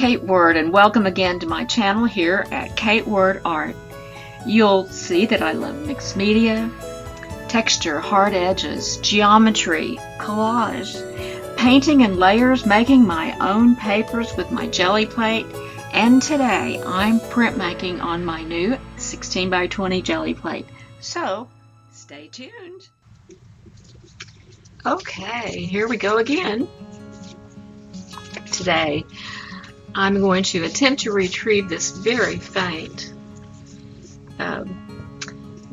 Kate Word, and welcome again to my channel here at Kate Word Art. You'll see that I love mixed media, texture, hard edges, geometry, collage, painting in layers, making my own papers with my jelly plate, and today I'm printmaking on my new 16 by 20 jelly plate. So stay tuned. Okay, here we go again. Today I'm going to attempt to retrieve this very faint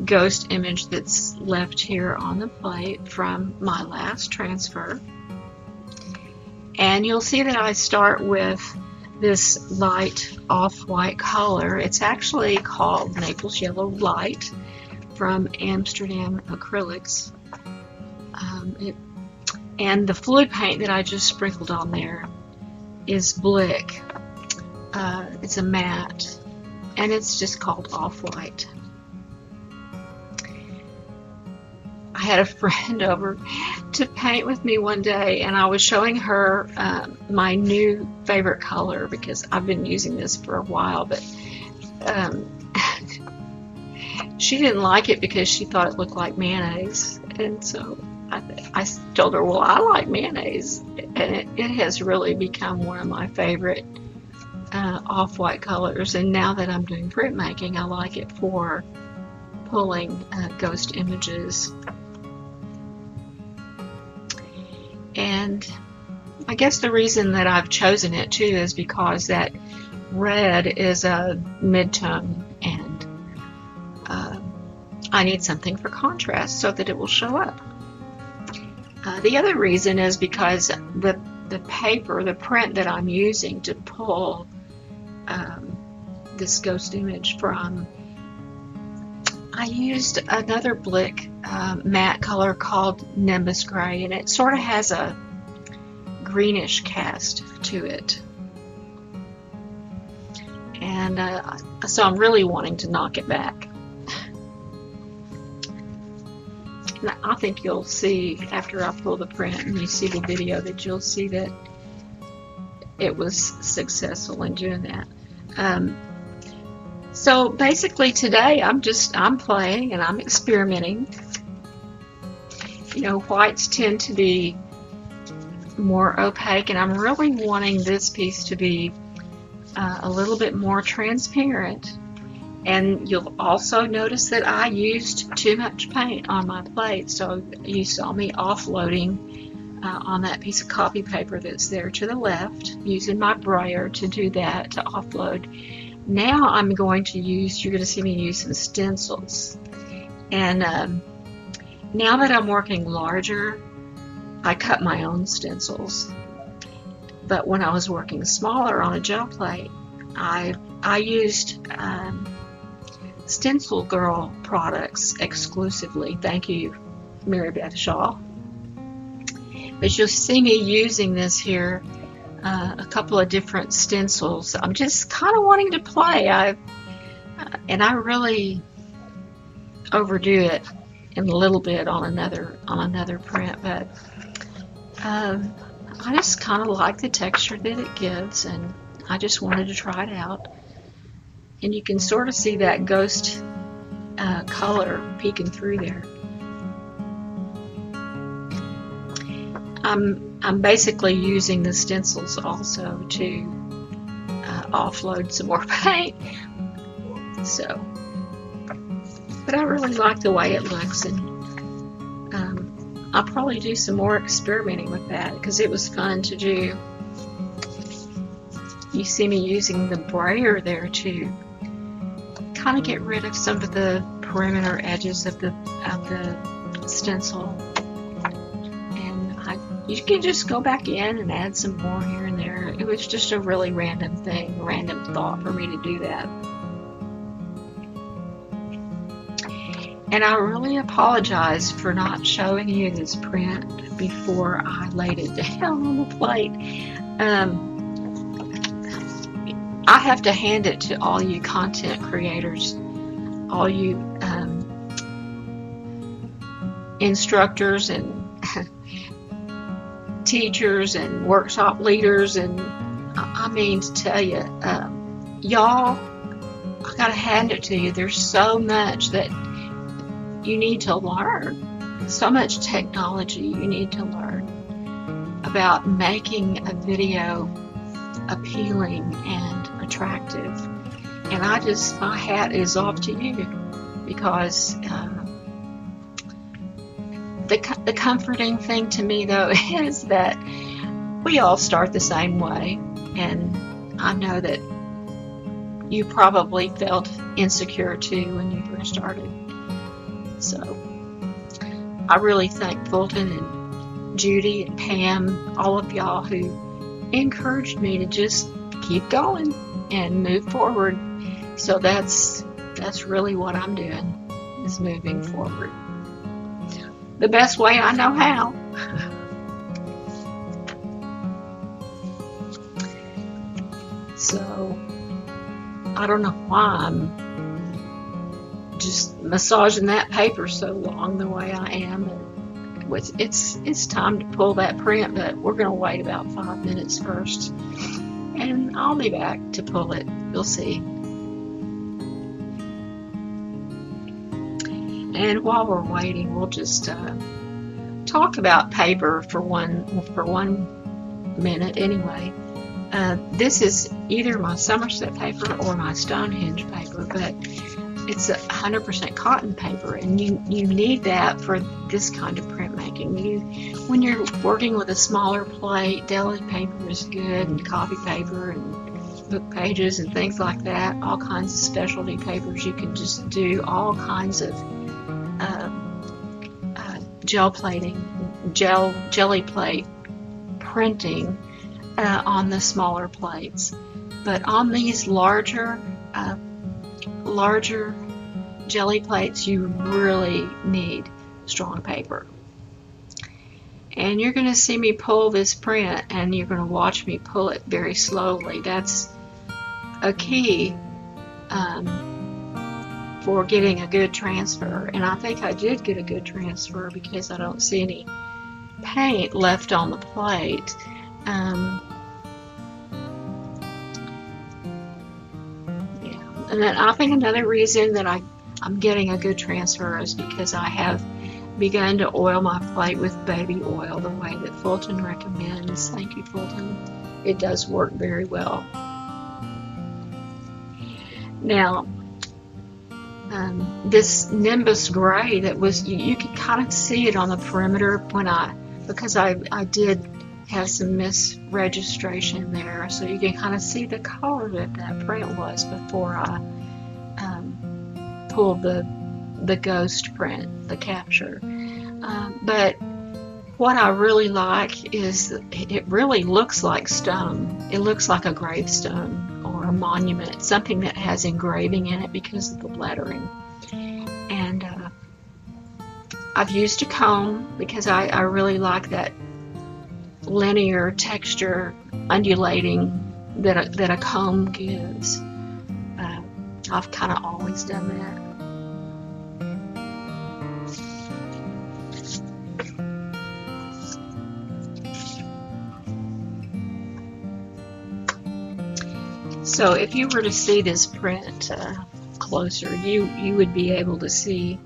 ghost image that's left here on the plate from my last transfer. And you'll see that I start with this light off-white color. It's actually called Naples Yellow Light from Amsterdam Acrylics. And the fluid paint that I just sprinkled on there is Blick. It's a matte, and it's just called Off-White. I had a friend over to paint with me one day, and I was showing her my new favorite color because I've been using this for a while, but she didn't like it because she thought it looked like mayonnaise. And so I told her, well, I like mayonnaise, and it has really become one of my favorite off-white colors. And now that I'm doing printmaking, I like it for pulling ghost images. And I guess the reason that I've chosen it too is because that red is a mid-tone, and I need something for contrast so that it will show up. The other reason is because the paper, the print that I'm using to pull this ghost image from, I used another Blick matte color called Nimbus Gray, and it sort of has a greenish cast to it. And so I'm really wanting to knock it back. And I think you'll see after I pull the print and you see the video that you'll see that it was successful in doing that. So basically today I'm playing and I'm experimenting. You know, whites tend to be more opaque, and I'm really wanting this piece to be a little bit more transparent. And you'll also notice that I used too much paint on my plate, so you saw me offloading on that piece of copy paper that's there to the left, using my brayer to do that, to offload. Now I'm going to use, you're going to see me use some stencils. And now that I'm working larger, I cut my own stencils. But when I was working smaller on a gel plate, I used Stencil Girl products exclusively. Thank you, Mary Beth Shaw. But you'll see me using this here, a couple of different stencils. I'm just kind of wanting to play. And I really overdo it in a little bit on another print, but I just kind of like the texture that it gives, and I just wanted to try it out. And you can sort of see that ghost color peeking through there. I'm basically using the stencils also to offload some more paint. So, but I really like the way it looks, and I'll probably do some more experimenting with that because it was fun to do. You see me using the brayer there to kind of get rid of some of the perimeter edges of the stencil, and you can just go back in and add some more here and there. It was just a really random thing, a random thought for me to do that. And I really apologize for not showing you this print before I laid it down on the plate. I have to hand it to all you content creators, all you instructors and teachers and workshop leaders, and I'm mean, to tell you, y'all, I gotta hand it to you. There's so much that you need to learn. So much technology you need to learn about making a video appealing and attractive. And my hat is off to you, because the comforting thing to me, though, is that we all start the same way. And I know that you probably felt insecure too when you first started. So I really thank Fulton and Judy and Pam, all of y'all who encouraged me to just keep going and move forward. So that's really what I'm doing, is moving forward the best way I know how. So I don't know why I'm just massaging that paper so long the way I am. And it's time to pull that print, but we're going to wait about 5 minutes first, and I'll be back to pull it. You'll see. And while we're waiting, we'll just talk about paper for one minute anyway. This is either my Somerset paper or my Stonehenge paper, but it's 100% cotton paper, and you need that for this kind of printmaking. When you're working with a smaller plate, deli paper is good, and copy paper and book pages and things like that. All kinds of specialty papers. You can just do all kinds of gel plating, jelly plate printing on the smaller plates. But on these larger jelly plates, you really need strong paper. And you're going to see me pull this print, and you're going to watch me pull it very slowly. That's a key for getting a good transfer. And I think I did get a good transfer, because I don't see any paint left on the plate. And then I think another reason that I'm getting a good transfer is because I have begun to oil my plate with baby oil the way that Fulton recommends. Thank you, Fulton. It does work very well. Now, this Nimbus gray that was, you could kind of see it on the perimeter because I did have some misregistration there, so you can kind of see the color that print was before I pulled the ghost print, the capture. But what I really like is it really looks like stone. It looks like a gravestone or a monument, something that has engraving in it because of the lettering. And I've used a comb because I really like that linear texture, undulating that a comb gives. I've kind of always done that. So if you were to see this print closer, you would be able to see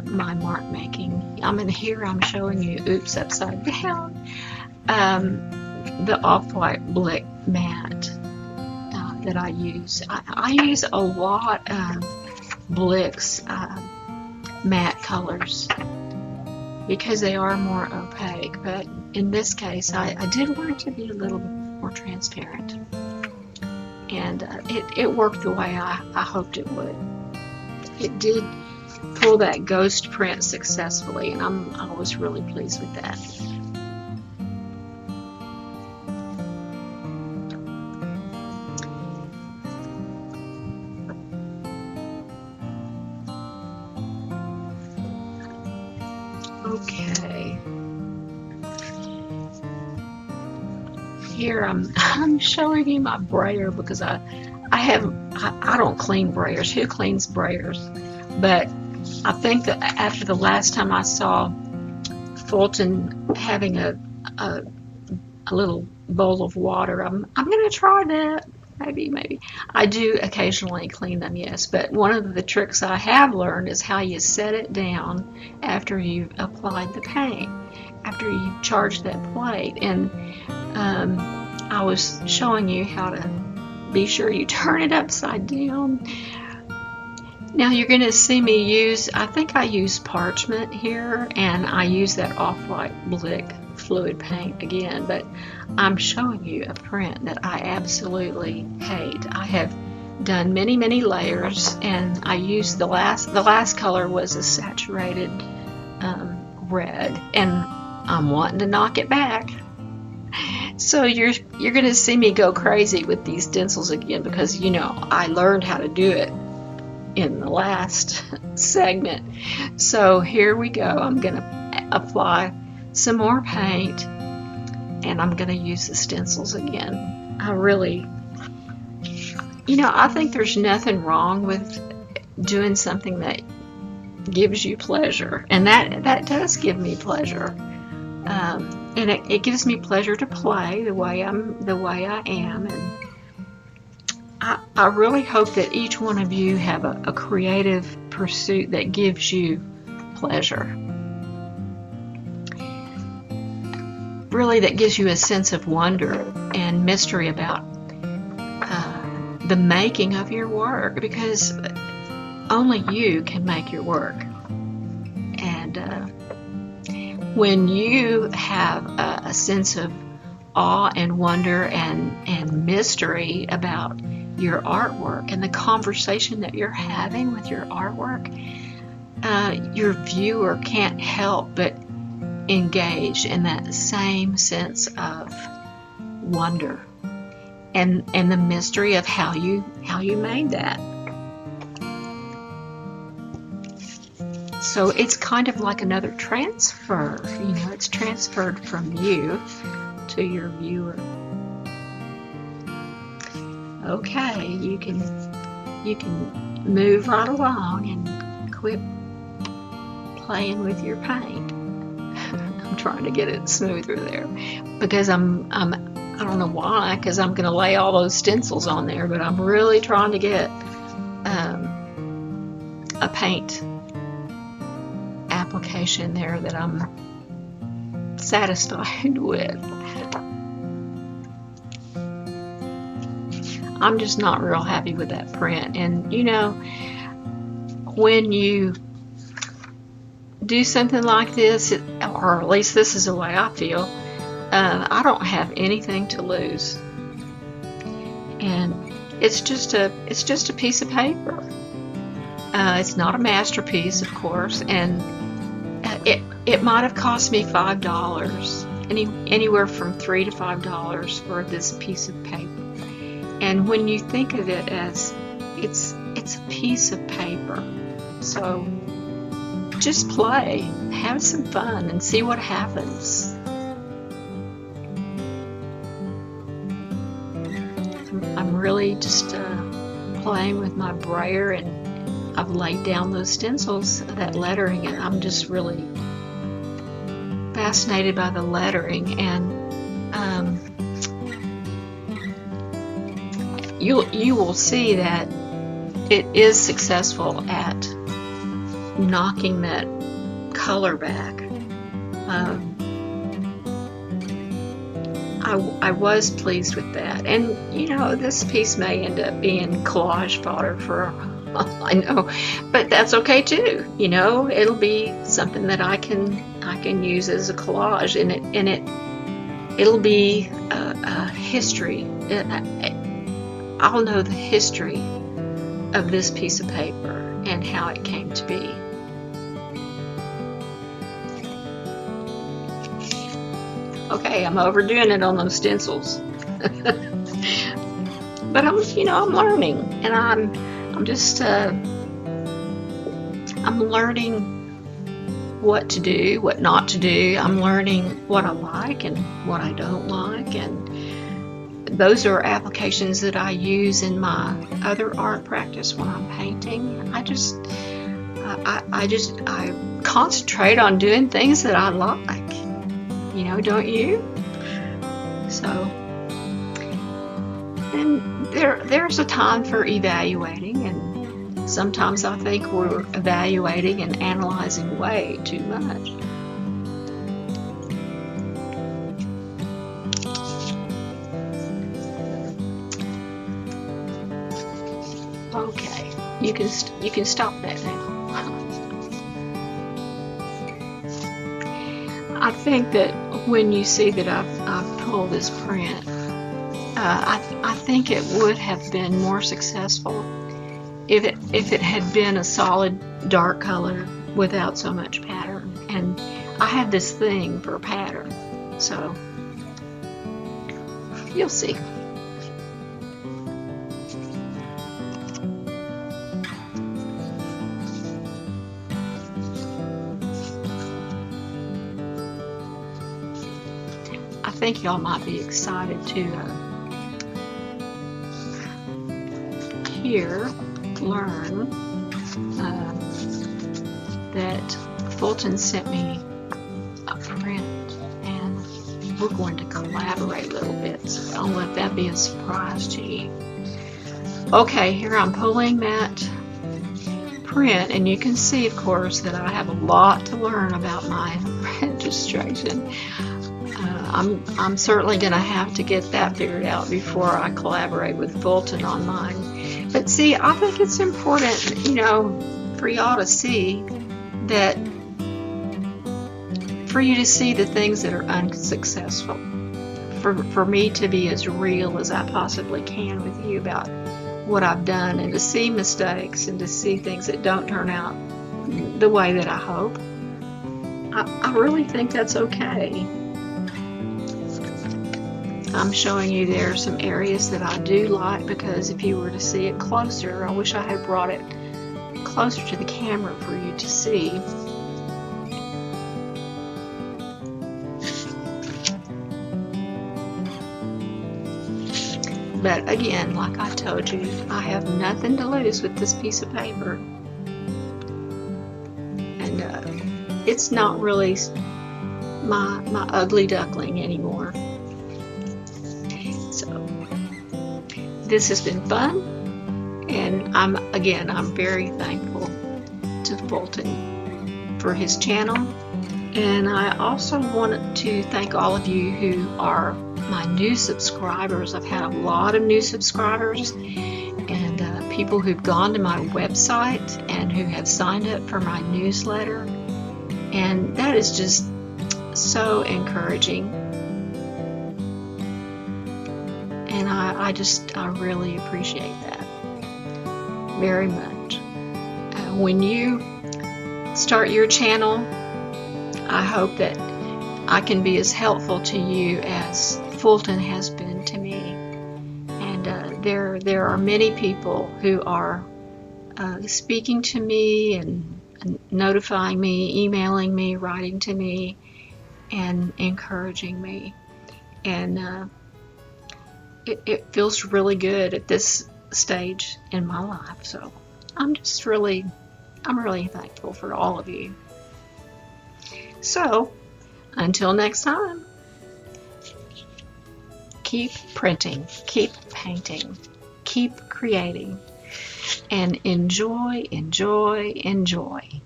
my mark making. Here I'm showing you, oops, upside down, the off-white Blick matte that I use. I use a lot of Blick's matte colors because they are more opaque, but in this case I did want it to be a little more transparent, and it worked the way I hoped it would. It did pull that ghost print successfully, and I was really pleased with that. Okay. Here I'm showing you my brayer because I don't clean brayers. Who cleans brayers? But I think that after the last time I saw Fulton having a a little bowl of water. I'm gonna try that. Maybe. I do occasionally clean them, yes, but one of the tricks I have learned is how you set it down after you've applied the paint, after you've charged that plate. And I was showing you how to be sure you turn it upside down. Now you're going to see me use, I think I use parchment here, and I use that Off-White Blick fluid paint again, but I'm showing you a print that I absolutely hate. I have done many layers, and I used the last color was a saturated red, and I'm wanting to knock it back. So you're going to see me go crazy with these stencils again, because you know I learned how to do it in the last segment. So here we go. I'm going to apply some more paint, and I'm going to use the stencils again. I really, you know, I think there's nothing wrong with doing something that gives you pleasure, and that does give me pleasure. And it gives me pleasure to play the way I am, and I really hope that each one of you have a creative pursuit that gives you pleasure. Really, that gives you a sense of wonder and mystery about the making of your work, because only you can make your work. And when you have a sense of awe and wonder and mystery about your artwork and the conversation that you're having with your artwork, your viewer can't help but engage in that same sense of wonder and the mystery of how you made that. So it's kind of like another transfer, you know, it's transferred from you to your viewer. Okay, you can move right along and quit playing with your paint. I'm trying to get it smoother there, because I don't know why, because I'm going to lay all those stencils on there, but I'm really trying to get a paint application there that I'm satisfied with. I'm just not real happy with that print. And you know, when you do something like this, or at least this is the way I feel, I don't have anything to lose, and it's just a piece of paper. It's not a masterpiece, of course, and it might have cost me $5, anywhere from $3 to $5 for this piece of paper. And when you think of it as it's a piece of paper, so just play, have some fun, and see what happens. I'm really just playing with my brayer, and I've laid down those stencils, that lettering, and I'm just really fascinated by the lettering. And you will see that it is successful at knocking that color back. I was pleased with that, and you know, this piece may end up being collage fodder for all I know, but that's okay too. You know, it'll be something that I can use as a collage, and it'll be a history. I'll know the history of this piece of paper and how it came to be. Okay, I'm overdoing it on those stencils. But I'm learning, and I'm just I'm learning what to do, what not to do. I'm learning what I like and what I don't like, and those are applications that I use in my other art practice when I'm painting. I concentrate on doing things that I like. You know, don't you? So, and there's a time for evaluating, and sometimes I think we're evaluating and analyzing way too much. Okay, you can stop that now. I think that when you see that I've pulled this print, I think it would have been more successful if it had been a solid dark color without so much pattern. And I have this thing for pattern, so you'll see. I think y'all might be excited to learn that Fulton sent me a print, and we're going to collaborate a little bit, so don't let that be a surprise to you. Okay, here I'm pulling that print, and you can see, of course, that I have a lot to learn about my registration. I'm certainly going to have to get that figured out before I collaborate with Fulton on mine. But see, I think it's important, you know, for y'all to see that, for you to see the things that are unsuccessful, for me to be as real as I possibly can with you about what I've done, and to see mistakes and to see things that don't turn out the way that I hope. I really think that's okay. I'm showing you there some areas that I do like, because if you were to see it closer, I wish I had brought it closer to the camera for you to see. But again, like I told you, I have nothing to lose with this piece of paper. And it's not really my ugly duckling anymore. So this has been fun, and I'm very thankful to Fulton for his channel. And I also wanted to thank all of you who are my new subscribers. I've had a lot of new subscribers, and people who've gone to my website and who have signed up for my newsletter, and that is just so encouraging. And I really appreciate that very much. When you start your channel, I hope that I can be as helpful to you as Fulton has been to me. And there are many people who are speaking to me and notifying me, emailing me, writing to me, and encouraging me. And it feels really good at this stage in my life. So I'm really thankful for all of you. So until next time, keep printing, keep painting, keep creating, and enjoy, enjoy, enjoy.